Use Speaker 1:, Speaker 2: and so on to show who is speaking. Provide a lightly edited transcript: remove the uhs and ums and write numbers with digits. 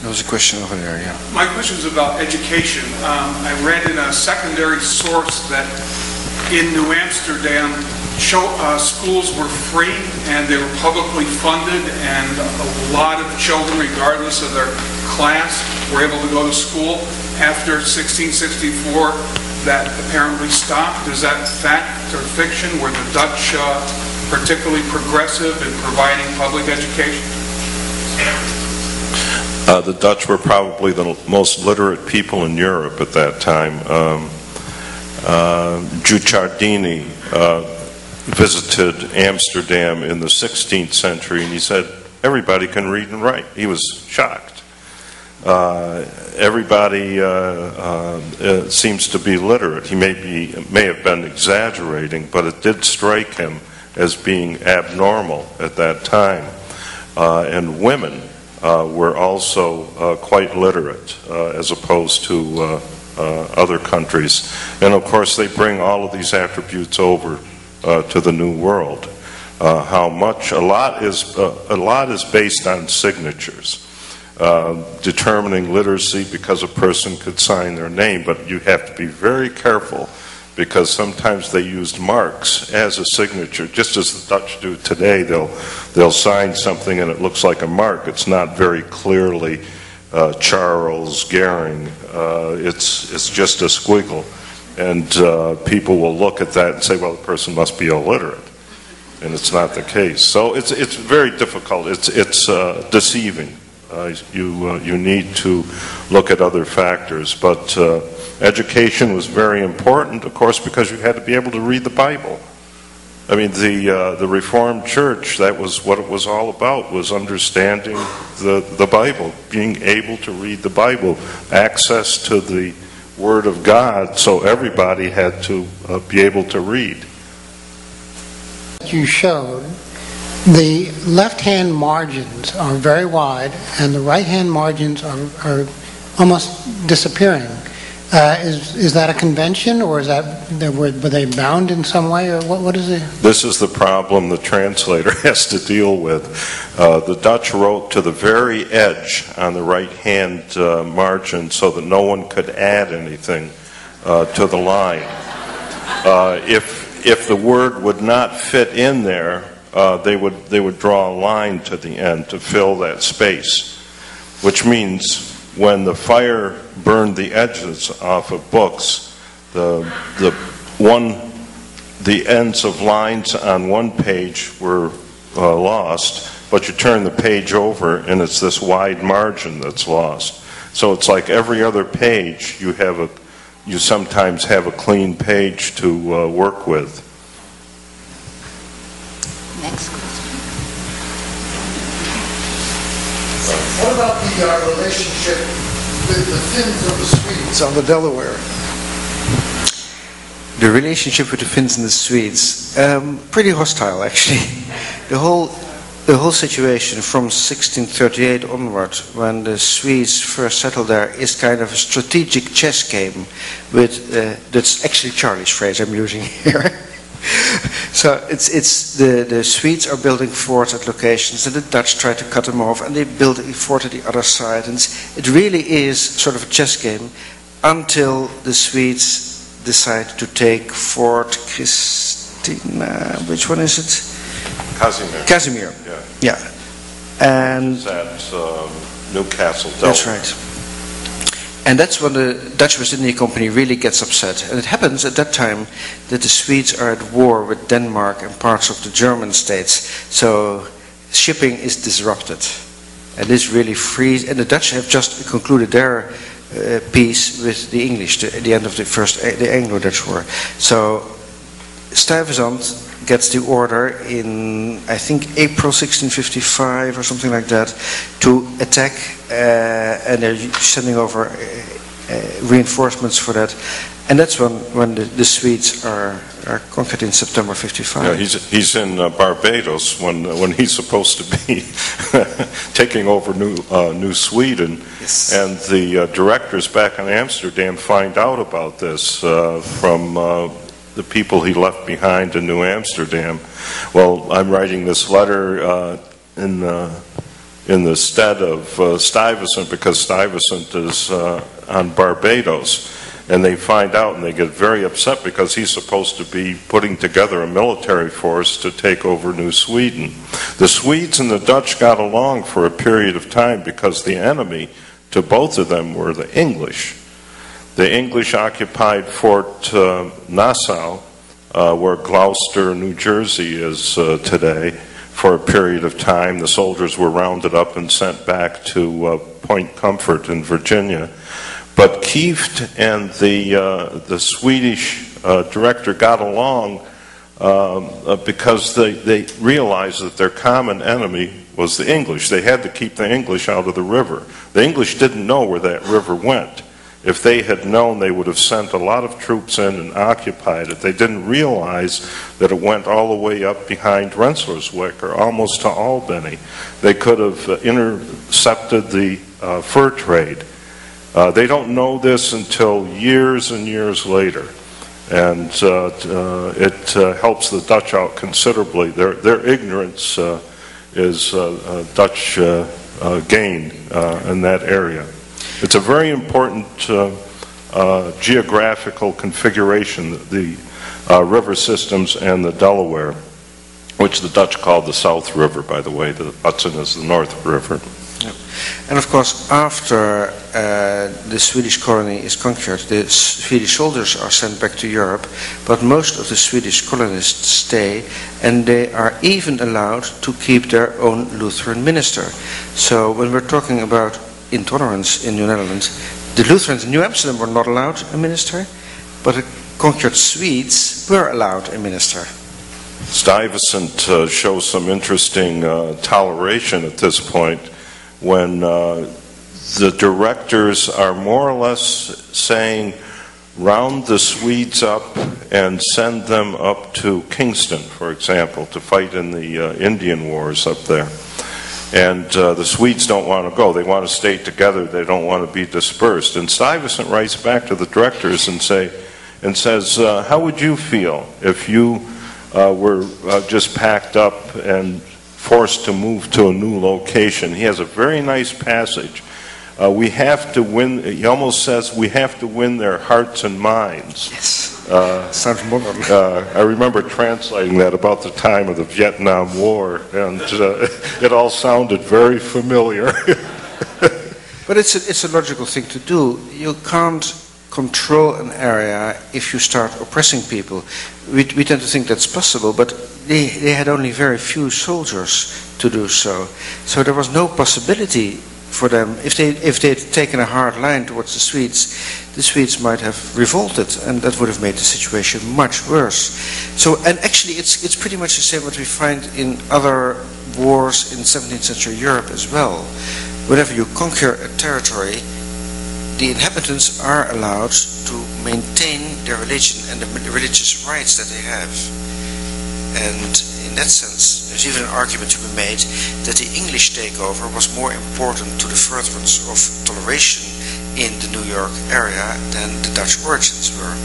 Speaker 1: There was a question over there, yeah.
Speaker 2: My question is about education. I read in a secondary source that in New Amsterdam, schools were free and they were publicly funded, and a lot of children, regardless of their class, were able to go to school. After 1664, that apparently stopped. Is that fact or fiction? Were the Dutch particularly progressive in providing public education?
Speaker 3: The Dutch were probably the most literate people in Europe at that time. Guicciardini visited Amsterdam in the 16th century, and he said, everybody can read and write. He was shocked. Everybody seems to be literate. He may have been exaggerating, but it did strike him as being abnormal at that time. And women were also quite literate as opposed to other countries. And of course they bring all of these attributes over to the New World. A lot is based on signatures. Determining literacy because a person could sign their name, but you have to be very careful because sometimes they used marks as a signature, just as the Dutch do today. They'll sign something and it looks like a mark. It's not very clearly Charles Gehring. It's just a squiggle, and people will look at that and say, well, the person must be illiterate, and it's not the case. So it's very difficult. It's deceiving. You need to look at other factors, but education was very important, of course, because you had to be able to read the Bible. I mean, the Reformed Church, that was what it was all about, was understanding the Bible, being able to read the Bible, access to the Word of God, so everybody had to be able to read.
Speaker 4: You showed the left-hand margins are very wide and the right-hand margins are almost disappearing. Is that a convention, or is that were they bound in some way, or what is it?
Speaker 3: This is the problem the translator has to deal with. The Dutch wrote to the very edge on the right-hand margin so that no one could add anything to the line. If the word would not fit in there, they would draw a line to the end to fill that space, which means when the fire burned the edges off of books, the ends of lines on one page were lost, but you turn the page over and it's this wide margin that's lost. So it's like every other page you sometimes have a clean page to work with.
Speaker 5: Next question.
Speaker 6: What about the relationship with the Finns of the Swedes on the Delaware?
Speaker 1: The relationship with the Finns and the Swedes, pretty hostile actually. The whole situation from 1638 onward, when the Swedes first settled there, is kind of a strategic chess game with, that's actually Charlie's phrase I'm using here. So it's the Swedes are building forts at locations and the Dutch try to cut them off, and they build a fort at the other side, and it really is sort of a chess game until the Swedes decide to take Fort Christina. Which one is it?
Speaker 3: Casimir.
Speaker 1: Casimir. Yeah. And
Speaker 3: it's at Newcastle, Delaware.
Speaker 1: That's right. And that's when the Dutch West India Company really gets upset. And it happens at that time that the Swedes are at war with Denmark and parts of the German states. So shipping is disrupted. And this really frees. And the Dutch have just concluded their peace with the English at the end of the Anglo-Dutch War. So Stuyvesant gets the order in, I think, April 1655 or something like that, to attack, and they're sending over reinforcements for that. And that's when the Swedes are conquered in September 55.
Speaker 3: Yeah, he's in Barbados when he's supposed to be taking over New Sweden.
Speaker 1: Yes.
Speaker 3: And the directors back in Amsterdam find out about this from the people he left behind in New Amsterdam. Well, I'm writing this letter in in the stead of Stuyvesant, because Stuyvesant is on Barbados. And they find out and they get very upset because he's supposed to be putting together a military force to take over New Sweden. The Swedes and the Dutch got along for a period of time because the enemy to both of them were the English. The English occupied Fort Nassau, where Gloucester, New Jersey is today, for a period of time. The soldiers were rounded up and sent back to Point Comfort in Virginia. But Kieft and the Swedish director got along because they realized that their common enemy was the English. They had to keep the English out of the river. The English didn't know where that river went. If they had known, they would have sent a lot of troops in and occupied it. They didn't realize that it went all the way up behind Rensselaerswyck or almost to Albany. They could have intercepted the fur trade. They don't know this until years and years later, and it helps the Dutch out considerably. Their ignorance is Dutch gain in that area. It's a very important geographical configuration, the river systems and the Delaware, which the Dutch called the South River, by the way. The Hudson is the North River.
Speaker 1: Yep. And of course, after the Swedish colony is conquered, the Swedish soldiers are sent back to Europe, but most of the Swedish colonists stay, and they are even allowed to keep their own Lutheran minister. So when we're talking about intolerance in New Netherlands, the Lutherans in New Amsterdam were not allowed a minister, but the conquered Swedes were allowed a minister.
Speaker 3: Stuyvesant shows some interesting toleration at this point when the directors are more or less saying, round the Swedes up and send them up to Kingston, for example, to fight in the Indian Wars up there. And the Swedes don't want to go. They want to stay together. They don't want to be dispersed. And Stuyvesant writes back to the directors and says, how would you feel if you were just packed up and forced to move to a new location? He has a very nice passage. We have to win, he almost says, we have to win their hearts and minds.
Speaker 1: Yes. Sounds modern.
Speaker 3: I remember translating that about the time of the Vietnam War, and it all sounded very familiar.
Speaker 1: But it's a logical thing to do. You can't control an area if you start oppressing people. We tend to think that's possible, but they had only very few soldiers to do so. So there was no possibility for them. If they'd taken a hard line towards the Swedes might have revolted, and that would have made the situation much worse. So, and actually it's pretty much the same what we find in other wars in 17th century Europe as well. Whenever you conquer a territory, the inhabitants are allowed to maintain their religion and the religious rights that they have. And in that sense, there's even an argument to be made that the English takeover was more important to the furtherance of toleration in the New York area than the Dutch origins were.